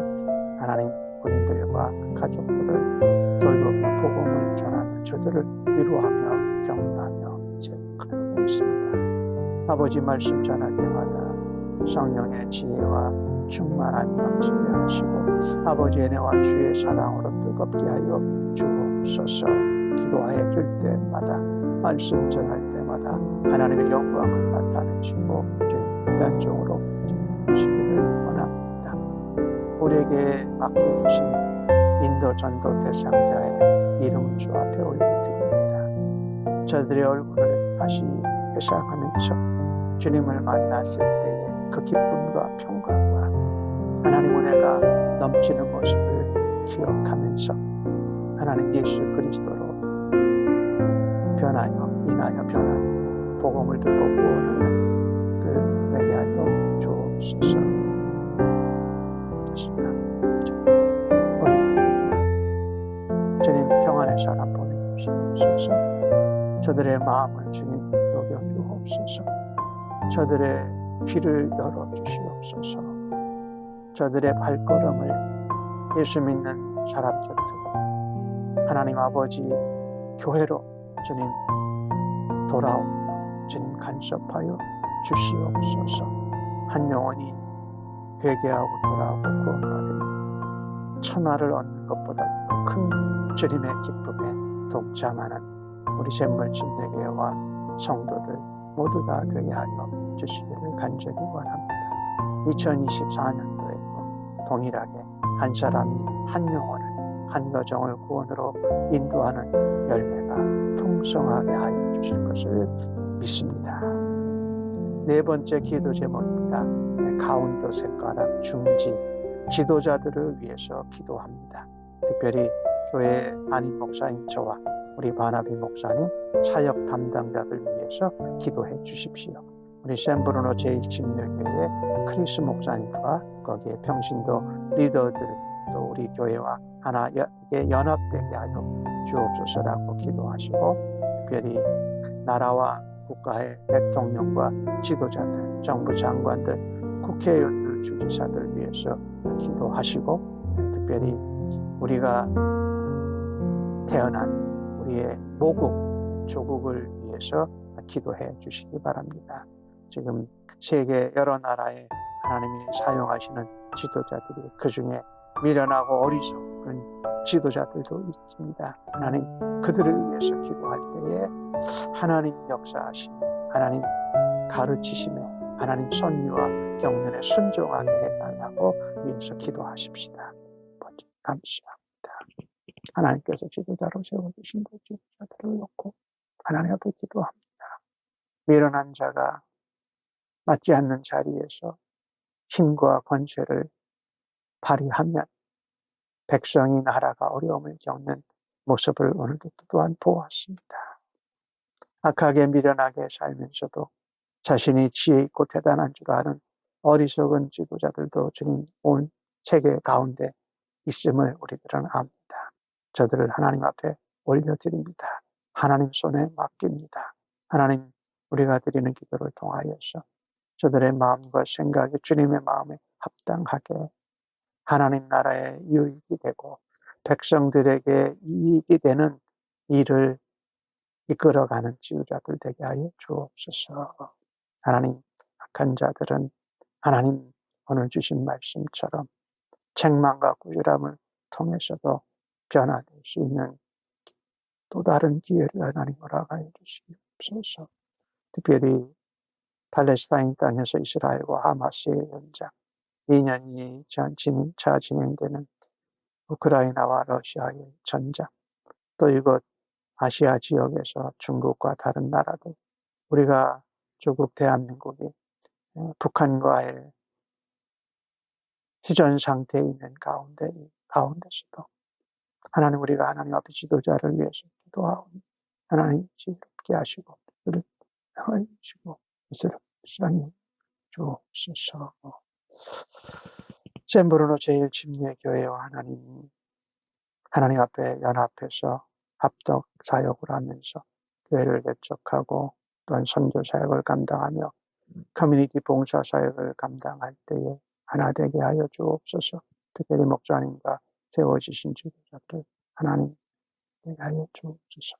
하나님 군인들과 가족들을 돌보며 복음을 전하며 저들을 위로하며 격려하며 제공하고 있습니다. 아버지 말씀 전할 때마다 성령의 지혜와 충만한 영집에 하시고 아버지의 은혜와 주의 사랑으로 뜨겁게 하여 주옵소서. 기도해 줄 때마다, 말씀 전할 때마다 하나님의 영광을 나타내시고 주님 연종으로 주시기를 원합니다. 우리에게 맡겨주신 인도 전도 대상자의 이름을 주 앞에 올려드립니다. 저들의 얼굴을 다시 회상하면서 주님을 만났을 때의 그 기쁨과 평강과 하나님 은혜가 넘치는 모습을 기억하면서 하나님 예수 그리스도로 인하여 변한 복음을 듣고 구원하는 들 되게 하여 주옵소서. 주님 평안의 사람 보내주시옵소서. 저들의 마음을 주님 녹여주옵소서. 저들의 귀를 열어주시옵소서. 저들의 발걸음을 예수 믿는 사람 곁으로, 하나님 아버지 교회로 주님 돌아오며 주님 간섭하여 주시옵소서. 한 영혼이 회개하고 돌아오고 구원받으니 천하를 얻는 것보다 더 큰 주님의 기쁨에 동참하는 우리 샘물침례교회와 성도들 모두 다 되게 하여 주시기를 간절히 원합니다. 2024년도에도 동일하게 한 사람이 한 영혼을, 한 가정을 구원으로 인도하는 열매가 풍성하게 하여 주실 것을 믿습니다. 네 번째 기도 제목입니다. 가운데 손가락 중지, 지도자들을 위해서 기도합니다. 특별히 교회 담임 목사인 저와 우리 바나비 목사님, 사역 담당자들 위해서 기도해 주십시오. 우리 샌브루노 제1침례교회의 크리스 목사님과 거기에 평신도 리더들, 또 우리 교회와 하나에 연합되게 하여 주옵소서라고 기도하시고, 특별히 나라와 국가의 대통령과 지도자들, 정부 장관들, 국회의원들, 주지사들 위해서 기도하시고, 특별히 우리가 태어난 우리의 모국, 조국을 위해서 기도해 주시기 바랍니다. 지금 세계 여러 나라에 하나님이 사용하시는 지도자들이 그중에 미련하고 어리석은 지도자들도 있습니다. 하나님 그들을 위해서 기도할 때에 하나님 역사하심이, 하나님 가르치심에, 하나님 선유와 경륜에 순종하게 해달라고 위해서 기도하십시다. 아버지 감사합니다. 하나님께서 지도자로 세워주신 그 지도자들을 놓고 하나님 앞에 기도합니다. 미련한 자가 맞지 않는 자리에서 힘과 권세를 발휘하면 백성이 나라가 어려움을 겪는 모습을 오늘도 또한 보았습니다. 악하게 미련하게 살면서도 자신이 지혜 있고 대단한 줄 아는 어리석은 지도자들도 주님 온 세계 가운데 있음을 우리들은 압니다. 저들을 하나님 앞에 올려드립니다. 하나님 손에 맡깁니다. 하나님 우리가 드리는 기도를 통하여서 저들의 마음과 생각이 주님의 마음에 합당하게 하나님 나라의 유익이 되고 백성들에게 이익이 되는 일을 이끌어가는 지도자들 되게 하여 주옵소서. 하나님 악한 자들은 하나님 오늘 주신 말씀처럼 책망과 꾸지람을 통해서도 변화될 수 있는 또 다른 기회를 하나님 허락하여 주시옵소서. 특별히 팔레스타인 땅에서 이스라엘과 하마스의 연장 2년이 차 진행되는 우크라이나와 러시아의 전장, 또 이곳 아시아 지역에서 중국과 다른 나라들, 우리가 조국 대한민국이 북한과의 휴전 상태에 있는 가운데서도 하나님 우리가 하나님 앞에 지도자를 위해서 기도하오니 하나님 지혜롭게 하시고 그들을 향하여 주시고 그들을 불쌍히 주옵소서. 샌브루노 제1침례교회와 하나님 앞에 연합해서 합덕 사역을 하면서 교회를 개척하고 또한 선교 사역을 감당하며 커뮤니티 봉사 사역을 감당할 때에 하나 되게 하여 주옵소서. 특별히 목사님과 세워지신 지도자들 하나님 되게 하여 주옵소서.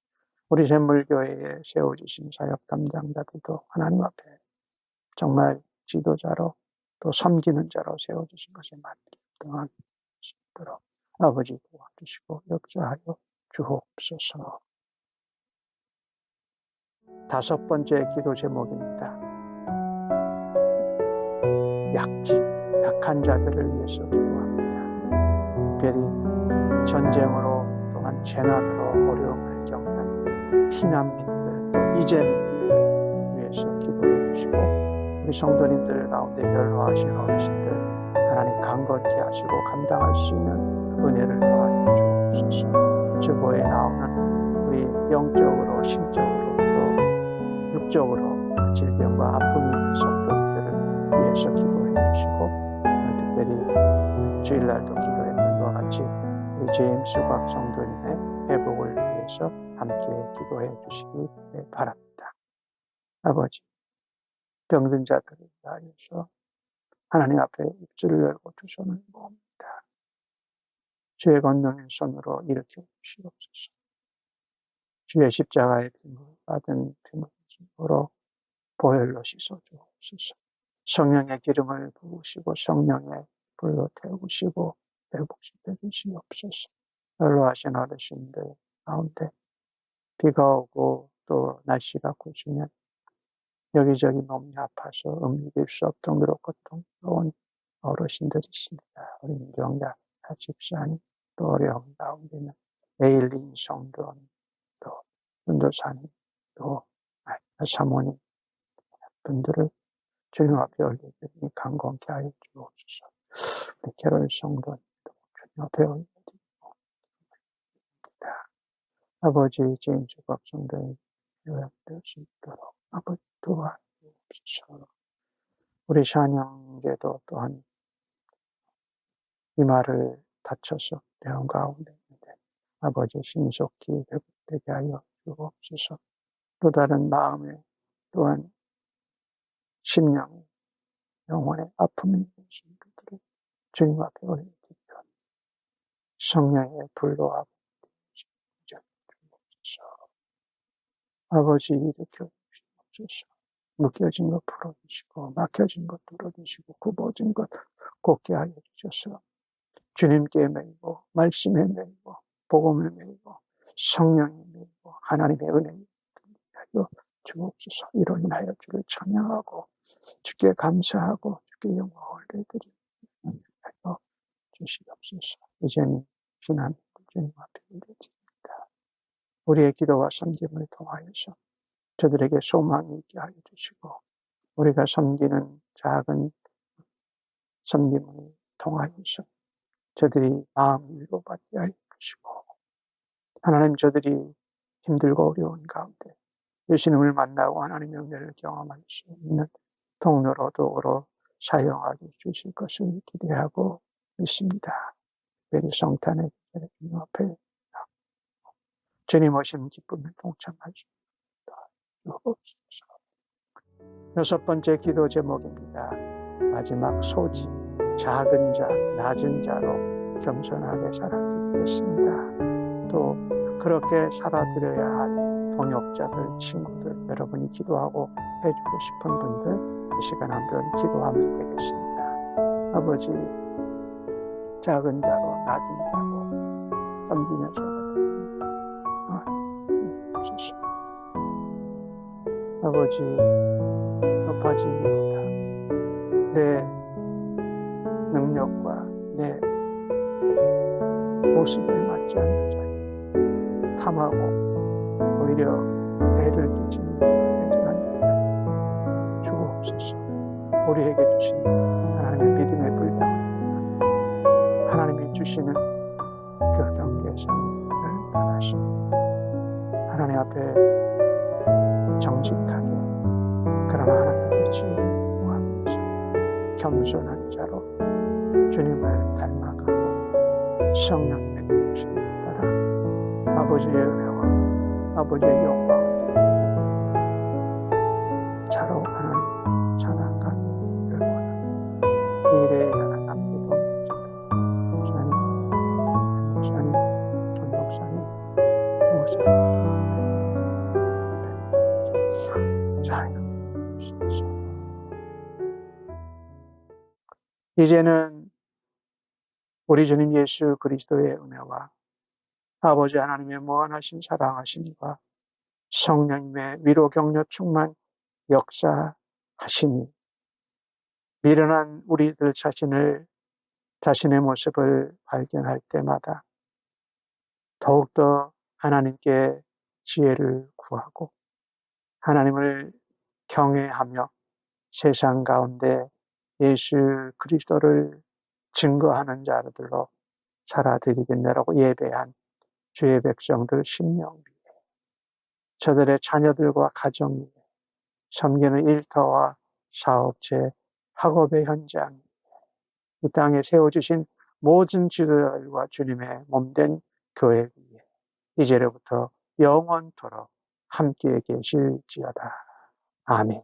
우리 샘물교회에 세워지신 사역 담당자들도 하나님 앞에 정말 지도자로 또 섬기는 자로 세워주신 것에 맞게 합당한 수 있도록 아버지 도와주시고 역사하여 주옵소서. 5번째 기도 제목입니다. 약한 자들을 위해서 기도합니다. 특별히 전쟁으로 또한 재난으로 어려움을 겪는 피난민들, 또 이재민들을 위해서 기도해 주시고 우리 성도님들 가운데 연로하신 어르신들 하나님 강건케 하시고 감당할 수 있는 은혜를 더하여 주옵소서. 주보에 나오는 우리 영적으로 심적으로 또 육적으로 질병과 아픔이 있는 성도님들을 위해서 기도해 주시고 특별히 주일날도 기도했던 것과 같이 우리 제임스 곽 성도님의 회복을 위해서 함께 기도해 주시기 바랍니다. 아버지 병든 자들을 위하여서 하나님 앞에 입술을 열고 두 손을 모읍니다. 주의 권능의 손으로 일으켜 주시옵소서. 주의 십자가의 피 받은 피물로 보혈로 씻어 주옵소서. 성령의 기름을 부으시고 성령의 불로 태우시고 회복시켜 주시옵소서. 연로하신 어르신들 가운데 비가 오고 또 날씨가 굳으면 여기저기 몸이 아파서 움직일 수 없도록 고통스러운 어르신들이 있습니다. 어린 경자, 집사님, 또 어려운 가운데는 에일린 성도님, 또 전도사님, 또 사모님 분들을 주님 앞에 올려드리니 강건케 하여 주옵소서. 우리 캐롤 성도님도 주님 앞에 올려드립니다. 아버지 제임스 곽 성도님 요약될 수 있도록 아버지 도와주옵소서. 우리 샤냥제도 또한 이마를 다쳐서 병원 가운데 있는데 아버지 신속히 회복되게 하여 주옵소서. 또 다른 마음에 또한 심령에 영혼의 아픔이 있는 분들을 주님 앞에 올려드리며 성령의 불로 아버지 아버지 일으켜 주시옵소서. 묶여진 것 풀어주시고 막혀진 것 뚫어주시고 굽어진 것 곱게 하여 주셔서 주님께 매이고 말씀에 매이고 복음에 매이고 성령에 매이고 하나님의 은혜에 하여 주옵소서. 이로 인하여 주를 찬양하고 주께 감사하고 주께 영광을 드리며 주시옵소서. 이제는 피난 주님 앞에 올려드립니다. 우리의 기도와 섬김을 통하여서 저들에게 소망이 있게 하여 주시고 우리가 섬기는 작은 섬김을 통하여서 저들이 마음 위로받게 하여 주시고 하나님 저들이 힘들고 어려운 가운데 예수님을 만나고 하나님의 은혜를 경험할 수 있는 통로로 도구로 사용하게 주실 것을 기대하고 있습니다. 특별히 성탄의 주님 앞에 주님 오신 기쁨에 동참할 수 있도록 주옵소서. 여섯 번째 기도 제목입니다. 마지막 소지, 작은 자, 낮은 자로 겸손하게 살아드리겠습니다. 또 그렇게 살아드려야 할 동역자들, 친구들, 여러분이 기도하고 해주고 싶은 분들 이 시간 한번 기도하면 되겠습니다. 아버지, 작은 자로 낮은 자로 섬기면서 주옵소서. 아버지, 높아지기보다 내 능력과 내 모습에 맞지 않는 자에게 탐하고 오히려 해를 끼치는 일을 하지 않게 주옵소서. 우리에게 주신 하나님의 믿음의 분량을 하나님이 주시는 그 경계선을 떠나시고 하나님 앞에 정직하게 그러나 하나님의 지혜를 구하면서 겸손한 자로 주님을 닮아가고 성령님의 도우심에 따라 아버지의 은혜와 아버지의 영광을 자로 하나님 살아가기를 원합니다. 미래에 향한 앞뒤 목사님, 목사님, 전 목사님, 이제는 우리 주님 예수 그리스도의 은혜와 아버지 하나님의 무한하신 사랑하심과 성령님의 위로 격려 충만 역사하시니 미련한 우리들 자신의 모습을 발견할 때마다 더욱더 하나님께 지혜를 구하고 하나님을 경외하며 세상 가운데 예수 그리스도를 증거하는 자들로 살아드리겠네라고 예배한 주의 백성들 심령 위에 저들의 자녀들과 가정 위에 섬기는 일터와 사업체, 학업의 현장 이 땅에 세워주신 모든 지도자들과 주님의 몸된 교회 위에 이제로부터 영원토록 함께 계실지어다. 아멘.